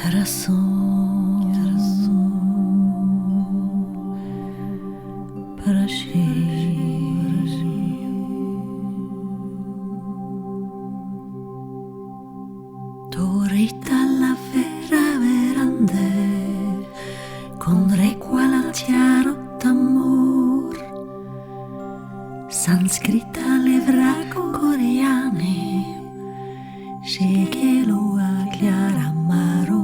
Corazón para Torita la vera verande con requal al chiaro d'amor sanscrita levra coreane shekelo a chiara maro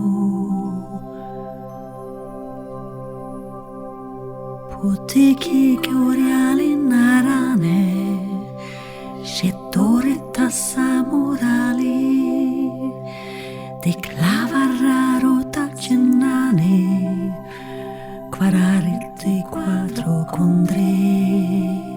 putiki coreali narane shettoretta samurali di clavarraro taccennani quararitti quattro condri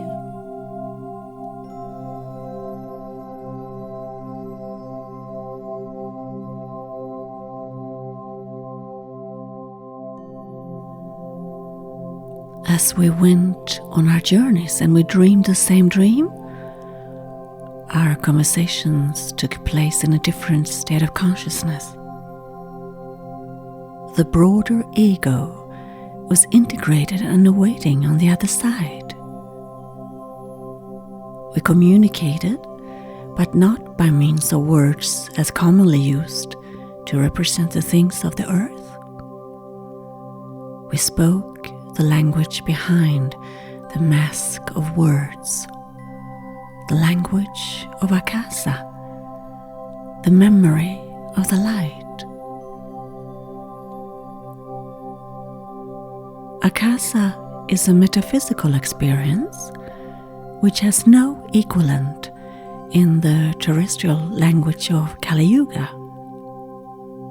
As we went on our journeys and we dreamed the same dream, our conversations took place in a different state of consciousness. The broader ego was integrated and awaiting on the other side. We communicated, but not by means of words as commonly used to represent the things of the earth. We spoke the language behind the mask of words, the language of Akasa, the memory of the light. Akasa is a metaphysical experience which has no equivalent in the terrestrial language of Kali Yuga.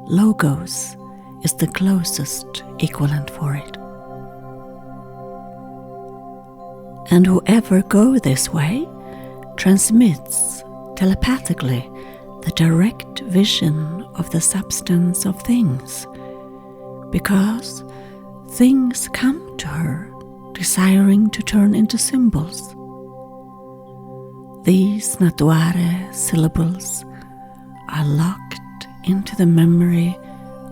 Logos is the closest equivalent for it. And whoever goes this way transmits telepathically the direct vision of the substance of things, because things come to her desiring to turn into symbols. These natuare syllables are locked into the memory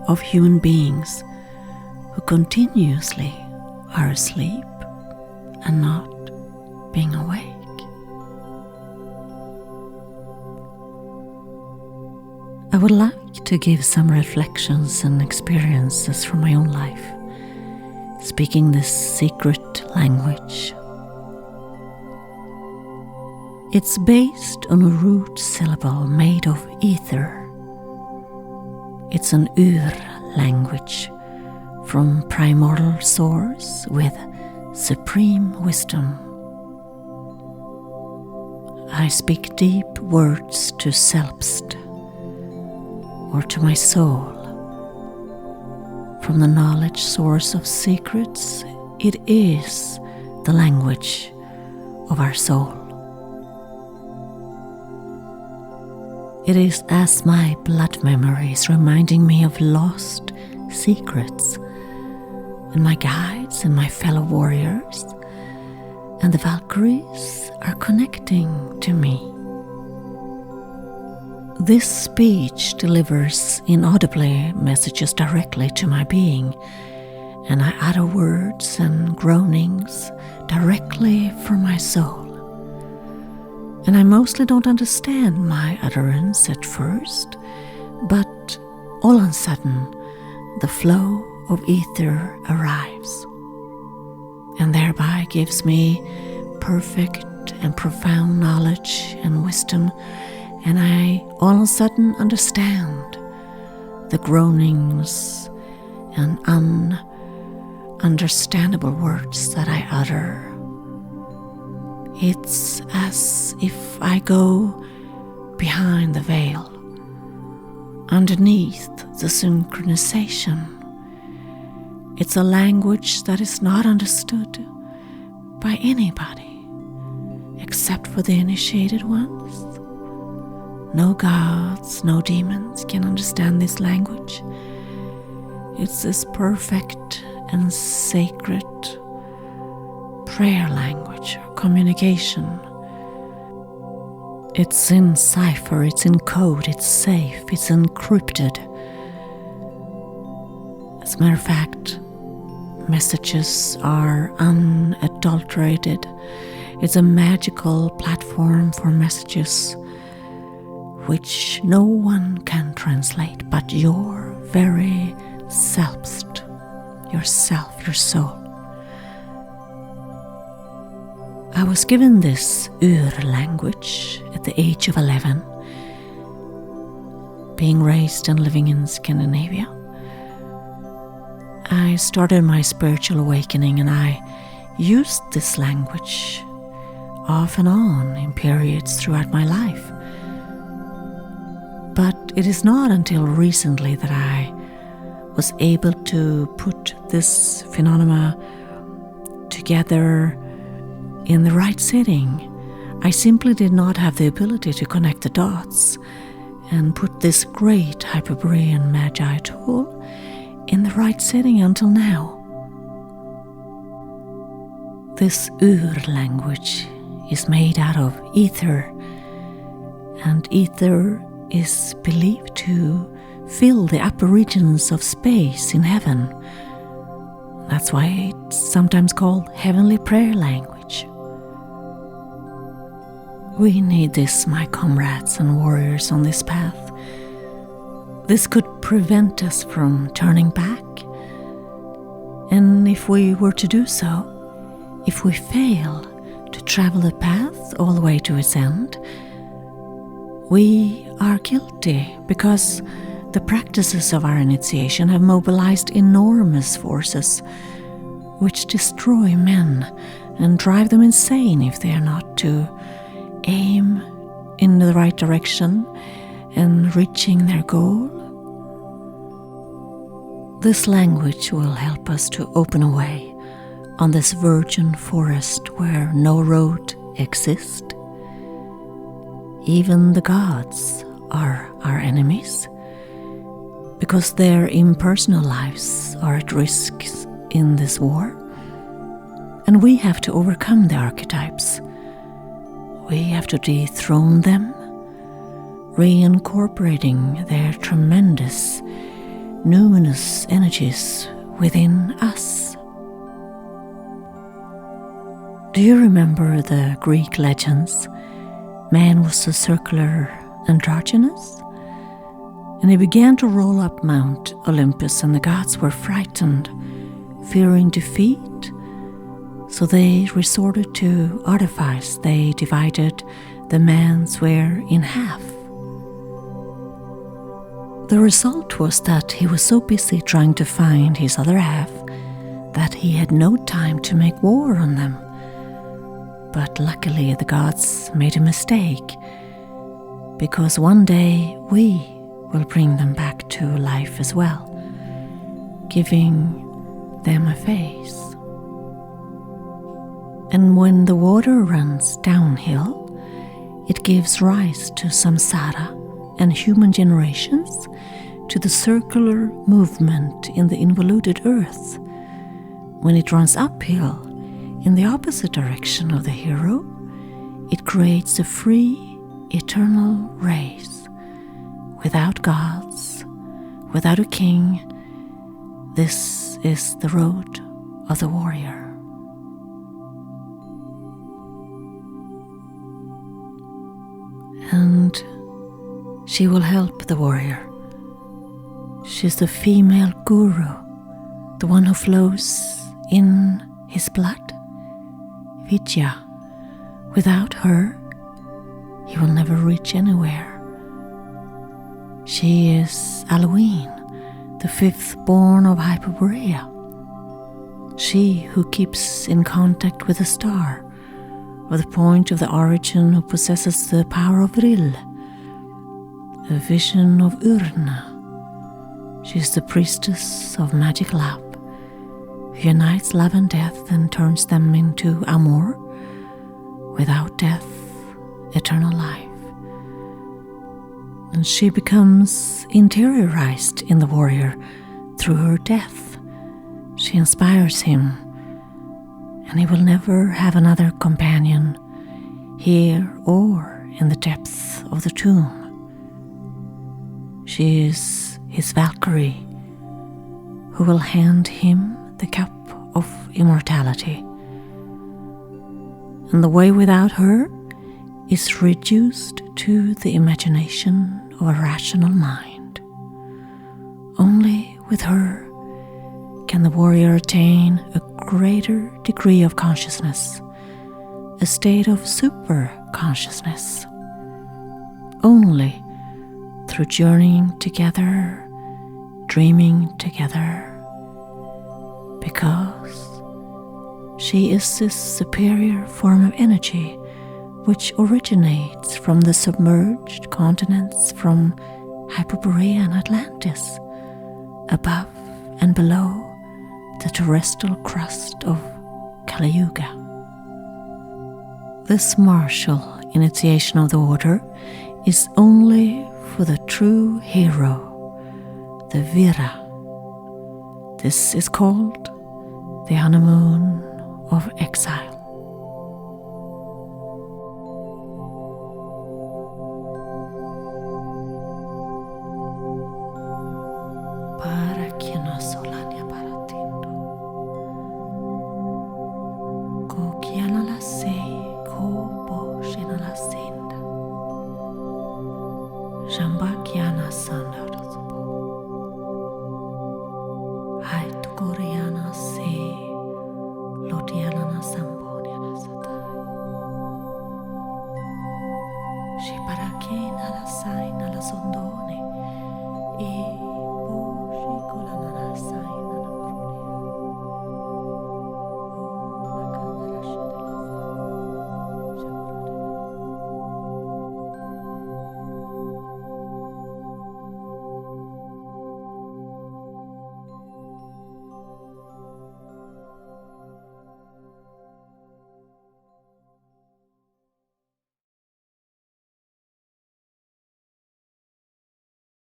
of human beings who continuously are asleep and not being awake. I would like to give some reflections and experiences from my own life, speaking this secret language. It's based on a root syllable made of ether. It's an Ur language from primordial source with supreme wisdom. I speak deep words to Selbst, or to my soul. From the knowledge source of secrets, it is the language of our soul. It is as my blood memories reminding me of lost secrets, and my guides and my fellow warriors and the Valkyries are connecting to me. This speech delivers inaudibly messages directly to my being, and I utter words and groanings directly from my soul. And I mostly don't understand my utterance at first, but all of a sudden the flow of ether arrives, and thereby gives me perfect and profound knowledge and wisdom, and I all of a sudden understand the groanings and ununderstandable words that I utter. It's as if I go behind the veil, underneath the synchronization. It's a language that is not understood by anybody except for the initiated ones. No gods, no demons can understand this language. It's this perfect and sacred prayer language or communication. It's in cipher, it's in code, it's safe, it's encrypted. As a matter of fact, messages are unadulterated. It's a magical platform for messages which no one can translate but your very selbst, yourself, your soul. I was given this language at the age of 11, being raised and living in Scandinavia. I started my spiritual awakening and I used this language off and on in periods throughout my life. But it is not until recently that I was able to put this phenomena together in the right setting. I simply did not have the ability to connect the dots and put this great Hyperborean Magi tool in the right setting until now. This language is made out of ether, and ether is believed to fill the upper regions of space in heaven. That's why it's sometimes called heavenly prayer language. We need this, my comrades and warriors on this path. This could prevent us from turning back. And if we were to do so, if we fail to travel the path all the way to its end, we are guilty because the practices of our initiation have mobilized enormous forces which destroy men and drive them insane if they are not to aim in the right direction and reaching their goal. This language will help us to open a way on this virgin forest where no road exists. Even the gods are our enemies because their impersonal lives are at risk in this war. And we have to overcome the archetypes. We have to dethrone them, reincorporating their tremendous numinous energies within us. Do you remember the Greek legends? Man was a circular androgynous, and he began to roll up Mount Olympus, and the gods were frightened, fearing defeat, so they resorted to artifice. They divided the man's sphere in half. The result was that he was so busy trying to find his other half that he had no time to make war on them. But luckily the gods made a mistake, because one day we will bring them back to life as well, giving them a face. And when the water runs downhill, it gives rise to samsara and human generations, to the circular movement in the involuted earth. When it runs uphill in the opposite direction of the hero, it creates a free, eternal race, without gods, without a king. This is the road of the warrior. And she will help the warrior. She's the female guru, the one who flows in his blood, Vidya. Without her, he will never reach anywhere. She is Halloween, the fifth born of Hyperborea. She who keeps in contact with the star, or the point of the origin, who possesses the power of Vril, a vision of Urna. She is the priestess of magic love, who unites love and death and turns them into amor, without death, eternal life. And she becomes interiorized in the warrior through her death. She inspires him, and he will never have another companion here or in the depths of the tomb. She is his Valkyrie, who will hand him the cup of immortality. And the way without her is reduced to the imagination of a rational mind. Only with her can the warrior attain a greater degree of consciousness, a state of super consciousness. Only through journeying together, dreaming together, because she is this superior form of energy which originates from the submerged continents from Hyperborean Atlantis, above and below the terrestrial crust of Kali Yuga. This martial initiation of the order is only for the true hero, the Vira. This is called the honeymoon of exile. Shiparakina la sai nella sondone e